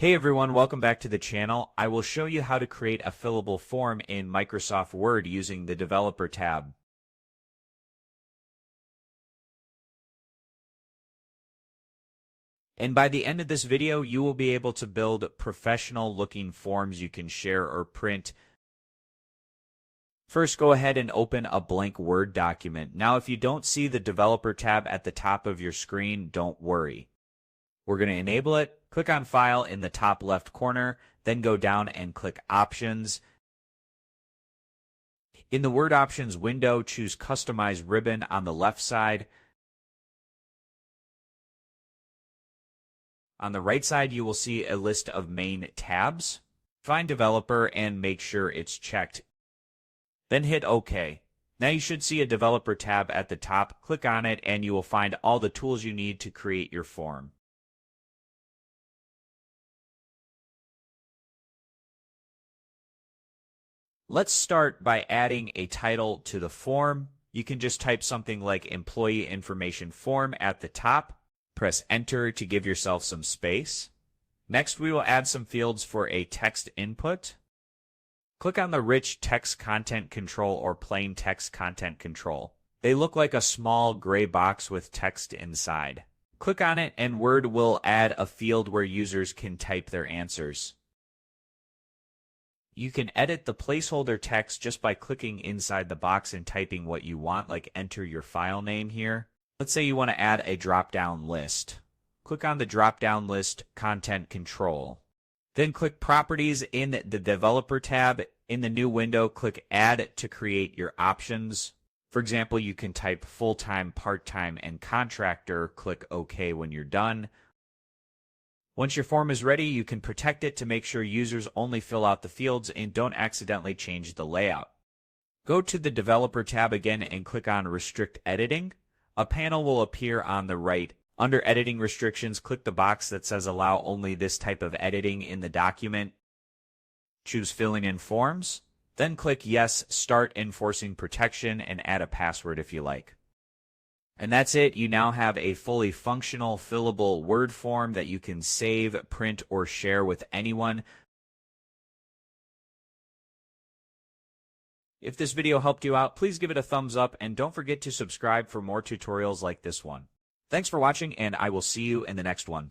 Hey everyone, welcome back to the channel. I will show you how to create a fillable form in Microsoft Word using the Developer tab. And by the end of this video, you will be able to build professional looking forms you can share or print. First, go ahead and open a blank Word document. Now, if you don't see the Developer tab at the top of your screen, don't worry. We're going to enable it. Click on File in the top left corner, then go down and click Options. In the Word Options window, choose Customize Ribbon on the left side. On the right side, you will see a list of main tabs. Find Developer and make sure it's checked. Then hit OK. Now you should see a Developer tab at the top. Click on it and you will find all the tools you need to create your form. Let's start by adding a title to the form. You can just type something like Employee Information Form at the top. Press Enter to give yourself some space. Next, we will add some fields for a text input. Click on the Rich Text Content Control or Plain Text Content Control. They look like a small gray box with text inside. Click on it and Word will add a field where users can type their answers. You can edit the placeholder text just by clicking inside the box and typing what you want, like enter your file name here. Let's say you want to add a drop-down list. Click on the drop-down list content control. Then click Properties in the Developer tab. In the new window, click Add to create your options. For example, you can type full-time, part-time, and contractor. Click OK when you're done. Once your form is ready, you can protect it to make sure users only fill out the fields and don't accidentally change the layout. Go to the Developer tab again and click on Restrict Editing. A panel will appear on the right. Under Editing Restrictions, click the box that says Allow only this type of editing in the document. Choose Filling in Forms. Then click Yes, Start Enforcing Protection, and add a password if you like. And that's it. You now have a fully functional, fillable Word form that you can save, print, or share with anyone. If this video helped you out, please give it a thumbs up and don't forget to subscribe for more tutorials like this one. Thanks for watching, and I will see you in the next one.